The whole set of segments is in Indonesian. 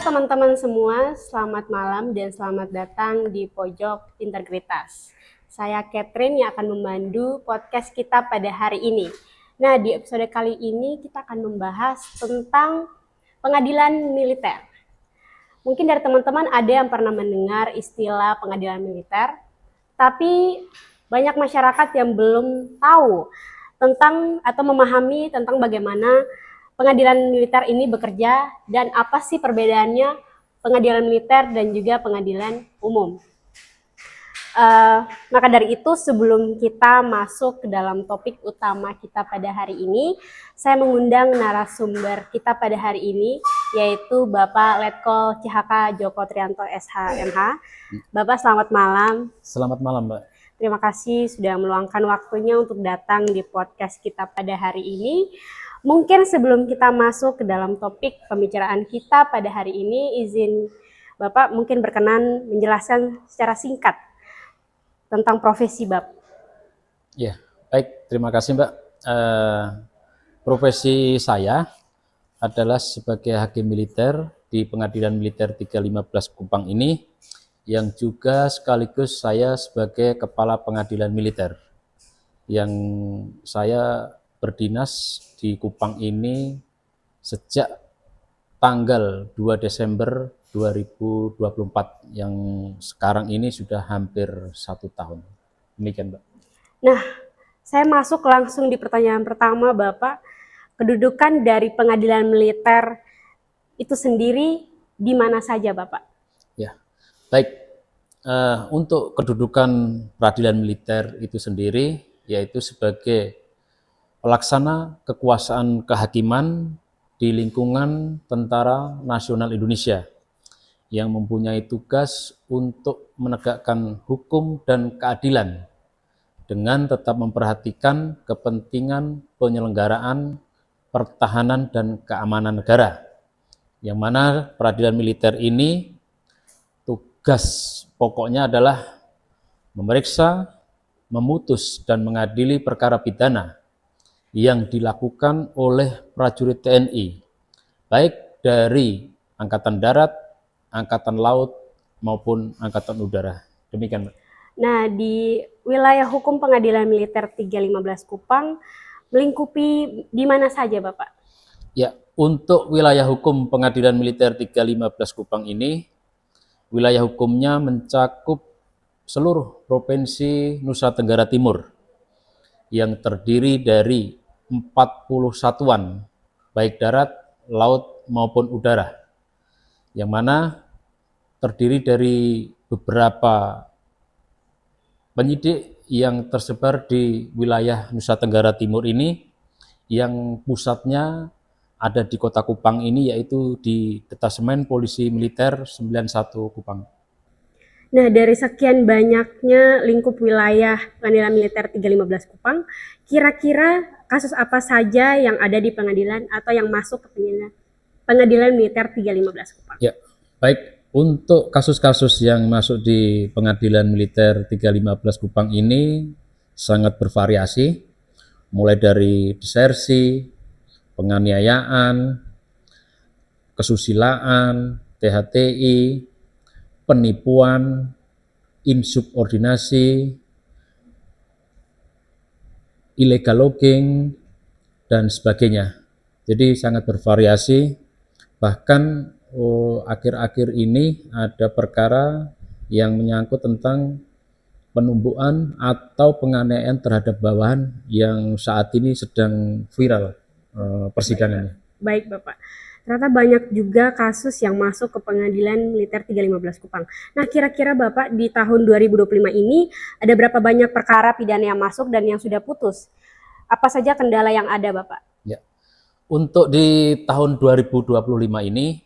teman-teman semua, selamat malam dan selamat datang di Pojok Integritas. Saya Catherine yang akan memandu podcast kita pada hari ini. Nah, di episode kali ini kita akan membahas tentang pengadilan militer. Mungkin dari teman-teman ada yang pernah mendengar istilah pengadilan militer, tapi banyak masyarakat yang belum tahu tentang atau memahami tentang bagaimana pengadilan militer ini bekerja dan apa sih perbedaannya pengadilan militer dan juga pengadilan umum. Maka dari itu sebelum kita masuk ke dalam topik utama kita pada hari ini, saya mengundang narasumber kita pada hari ini, yaitu Bapak Letkol CHK Joko Trianto SH.MH. Bapak selamat malam. Selamat malam, Mbak. Terima kasih sudah meluangkan waktunya untuk datang di podcast kita pada hari ini. Mungkin sebelum kita masuk ke dalam topik pembicaraan kita pada hari ini, izin Bapak mungkin berkenan menjelaskan secara singkat tentang profesi Bapak. Ya, baik. Terima kasih, Mbak. Profesi saya adalah sebagai hakim militer di Pengadilan Militer 315 Kupang ini, yang juga sekaligus saya sebagai Kepala Pengadilan Militer, yang saya berdinas di Kupang ini sejak tanggal 2 Desember 2024, yang sekarang ini sudah hampir 1 tahun. Demikian, Mbak. Nah, saya masuk langsung di pertanyaan pertama, Bapak. Kedudukan dari pengadilan militer itu sendiri di mana saja, Bapak? Ya, baik. Untuk kedudukan peradilan militer itu sendiri, yaitu sebagai pelaksana kekuasaan kehakiman di lingkungan Tentara Nasional Indonesia yang mempunyai tugas untuk menegakkan hukum dan keadilan dengan tetap memperhatikan kepentingan penyelenggaraan pertahanan dan keamanan negara, yang mana peradilan militer ini tugas pokoknya adalah memeriksa, memutus, dan mengadili perkara pidana yang dilakukan oleh prajurit TNI, baik dari Angkatan Darat, Angkatan Laut, maupun Angkatan Udara. Demikian, Mbak. Nah, di wilayah hukum Pengadilan Militer 315 Kupang melingkupi di mana saja, Bapak? Ya, untuk wilayah hukum Pengadilan Militer 315 Kupang ini, wilayah hukumnya mencakup seluruh Provinsi Nusa Tenggara Timur yang terdiri dari 40 satuan, baik darat, laut, maupun udara, yang mana terdiri dari beberapa penyidik yang tersebar di wilayah Nusa Tenggara Timur ini, yang pusatnya ada di Kota Kupang ini, yaitu di Detasemen Polisi Militer 91 Kupang. Nah, dari sekian banyaknya lingkup wilayah Pengadilan Militer 315 Kupang, kira-kira kasus apa saja yang ada di pengadilan atau yang masuk ke Pengadilan Militer 315 Kupang? Ya, baik. Untuk kasus-kasus yang masuk di Pengadilan Militer 315 Kupang ini sangat bervariasi, mulai dari desersi, penganiayaan, kesusilaan, THTI, penipuan, insubordinasi, illegal logging, dan sebagainya. Jadi sangat bervariasi. Bahkan akhir-akhir ini ada perkara yang menyangkut tentang penumbukan atau penganiayaan terhadap bawahan yang saat ini sedang viral persidangannya. Baik, Bapak. Ternyata banyak juga kasus yang masuk ke Pengadilan Militer 315 Kupang. Nah, kira-kira Bapak di tahun 2025 ini ada berapa banyak perkara pidana yang masuk dan yang sudah putus? Apa saja kendala yang ada, Bapak? Ya. Untuk di tahun 2025 ini,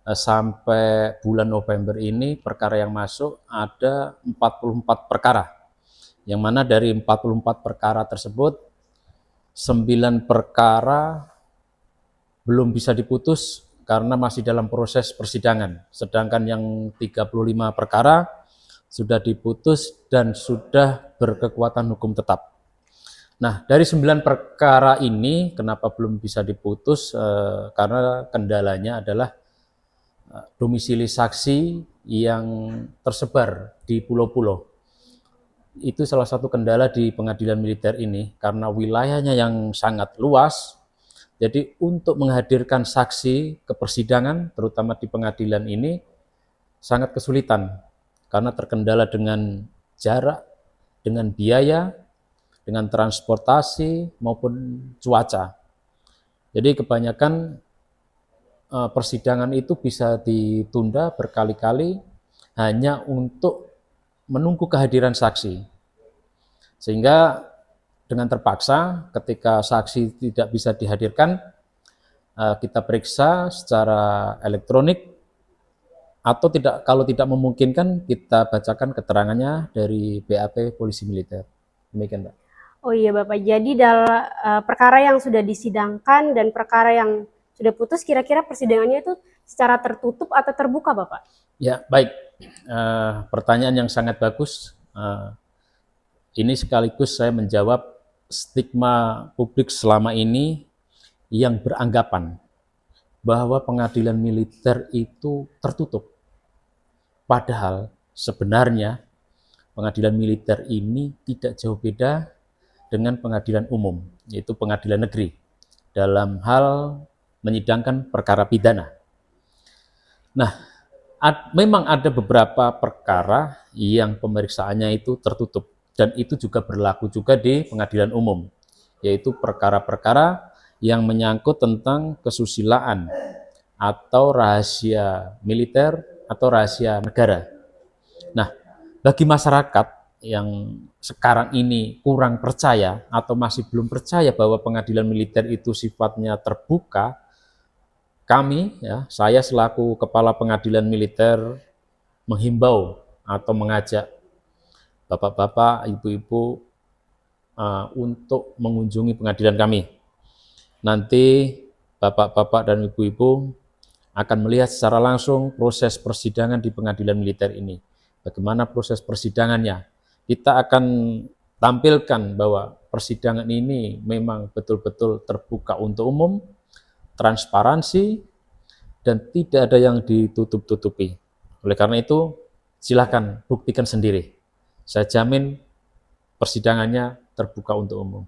sampai bulan November ini, perkara yang masuk ada 44 perkara. Yang mana dari 44 perkara tersebut, 9 perkara belum bisa diputus karena masih dalam proses persidangan. Sedangkan yang 35 perkara sudah diputus dan sudah berkekuatan hukum tetap. Nah, dari 9 perkara ini kenapa belum bisa diputus? Karena kendalanya adalah domisili saksi yang tersebar di pulau-pulau. Itu salah satu kendala di pengadilan militer ini karena wilayahnya yang sangat luas. Jadi untuk menghadirkan saksi ke persidangan, terutama di pengadilan ini, sangat kesulitan karena terkendala dengan jarak, dengan biaya, dengan transportasi maupun cuaca. Jadi kebanyakan persidangan itu bisa ditunda berkali-kali hanya untuk menunggu kehadiran saksi. Sehingga dengan terpaksa ketika saksi tidak bisa dihadirkan, kita periksa secara elektronik atau kalau tidak memungkinkan kita bacakan keterangannya dari BAP Polisi Militer. Demikian, Pak. Oh iya Bapak, jadi dalam perkara yang sudah disidangkan dan perkara yang sudah putus, kira-kira persidangannya itu secara tertutup atau terbuka Bapak? Ya, baik. Pertanyaan yang sangat bagus. Ini sekaligus saya menjawab stigma publik selama ini yang beranggapan bahwa pengadilan militer itu tertutup. Padahal sebenarnya pengadilan militer ini tidak jauh beda dengan pengadilan umum, yaitu pengadilan negeri, dalam hal menyidangkan perkara pidana. Nah, memang ada beberapa perkara yang pemeriksaannya itu tertutup, dan itu juga berlaku juga di pengadilan umum, yaitu perkara-perkara yang menyangkut tentang kesusilaan atau rahasia militer atau rahasia negara. Nah, bagi masyarakat yang sekarang ini kurang percaya atau masih belum percaya bahwa pengadilan militer itu sifatnya terbuka, kami, saya selaku Kepala Pengadilan Militer menghimbau atau mengajak bapak-bapak, ibu-ibu untuk mengunjungi pengadilan kami. Nanti bapak-bapak dan ibu-ibu akan melihat secara langsung proses persidangan di pengadilan militer ini. Bagaimana proses persidangannya? Kita akan tampilkan bahwa persidangan ini memang betul-betul terbuka untuk umum, transparansi, dan tidak ada yang ditutup-tutupi. Oleh karena itu, silakan buktikan sendiri. Saya jamin persidangannya terbuka untuk umum.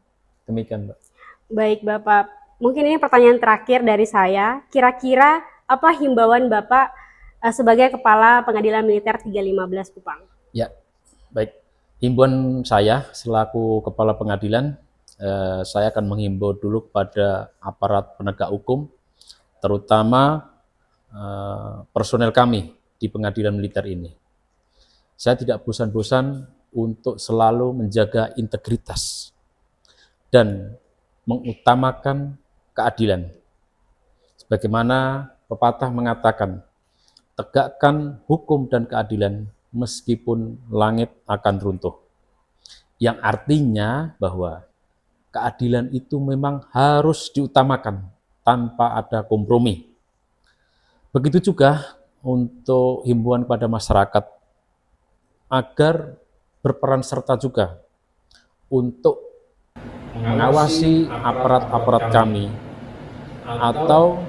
Demikian, Mbak. Baik Bapak, mungkin ini pertanyaan terakhir dari saya. Kira-kira apa himbauan Bapak sebagai Kepala Pengadilan Militer 315 Kupang? Ya, baik. Himbauan saya selaku Kepala Pengadilan, saya akan menghimbau dulu kepada aparat penegak hukum, terutama personel kami di pengadilan militer ini. Saya tidak bosan-bosan untuk selalu menjaga integritas dan mengutamakan keadilan. Sebagaimana pepatah mengatakan, tegakkan hukum dan keadilan meskipun langit akan runtuh. Yang artinya bahwa keadilan itu memang harus diutamakan tanpa ada kompromi. Begitu juga untuk himbauan kepada masyarakat agar berperan serta juga untuk mengawasi aparat-aparat kami atau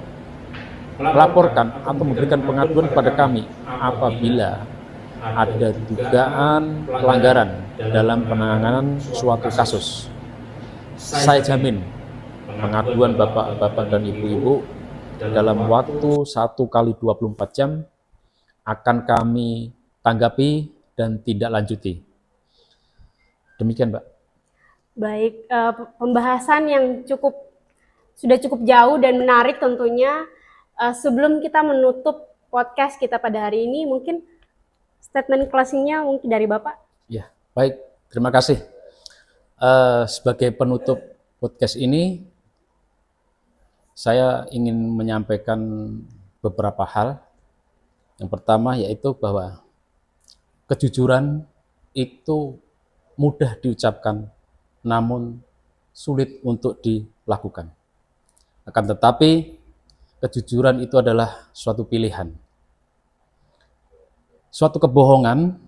melaporkan atau memberikan pengaduan kepada kami apabila ada dugaan pelanggaran dalam penanganan suatu kasus. Saya jamin pengaduan bapak-bapak dan ibu-ibu dalam waktu 1x24 jam akan kami tanggapi dan tidak lanjuti. Demikian, Mbak. Baik, pembahasan yang sudah cukup jauh dan menarik tentunya. Sebelum kita menutup podcast kita pada hari ini, mungkin statement closing-nya mungkin dari Bapak. Ya, baik. Terima kasih. Sebagai penutup podcast ini, saya ingin menyampaikan beberapa hal. Yang pertama yaitu bahwa kejujuran itu mudah diucapkan, namun sulit untuk dilakukan. Akan tetapi, kejujuran itu adalah suatu pilihan. Suatu kebohongan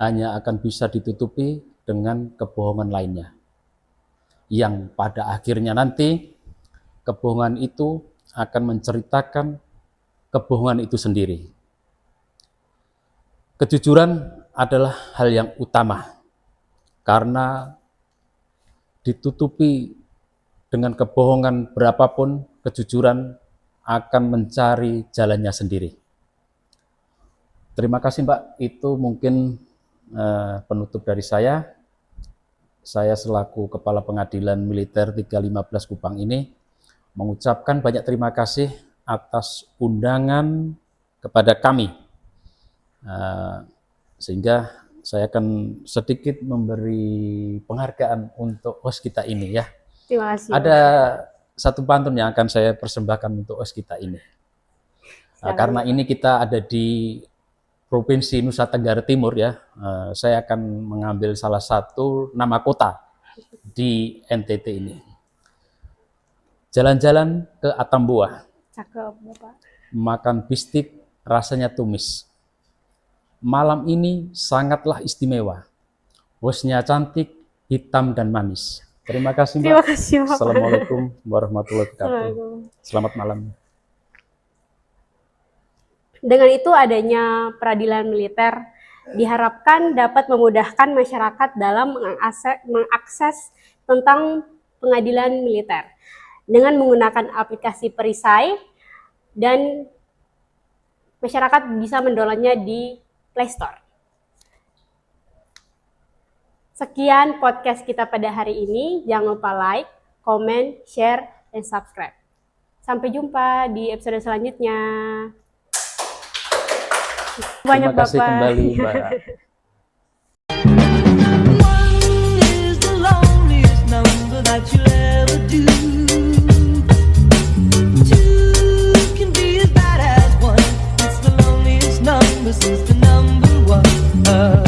hanya akan bisa ditutupi dengan kebohongan lainnya. Yang pada akhirnya nanti, kebohongan itu akan menceritakan kebohongan itu sendiri. Kejujuran adalah hal yang utama karena ditutupi dengan kebohongan berapapun, kejujuran akan mencari jalannya sendiri. Terima kasih Mbak, itu mungkin penutup dari saya. Saya selaku Kepala Pengadilan Militer 315 Kupang ini mengucapkan banyak terima kasih atas undangan kepada kami. Sehingga saya akan sedikit memberi penghargaan untuk host kita ini ya. Terima kasih. Ada satu pantun yang akan saya persembahkan untuk host kita ini. Karena ini kita ada di Provinsi Nusa Tenggara Timur ya, saya akan mengambil salah satu nama kota di NTT ini. Jalan-jalan ke Atambua. Cakep, Bapak. Makan bistik rasanya tumis. Malam ini sangatlah istimewa. Bosnya cantik, hitam dan manis. Terima kasih Mbak. Terima kasih Bapak. Assalamualaikum warahmatullahi wabarakatuh. Selamat malam. Dengan itu adanya peradilan militer diharapkan dapat memudahkan masyarakat dalam mengakses tentang pengadilan militer dengan menggunakan aplikasi perisai dan masyarakat bisa mendownloadnya di Play Store. Sekian podcast kita pada hari ini. Jangan lupa like, comment, share, dan subscribe. Sampai jumpa di episode selanjutnya. Banyak Terima kasih Bapak. kembali Mbak. One is the loneliest number that you'll ever do. Two can be as bad as one. It's the loneliest number since the number one.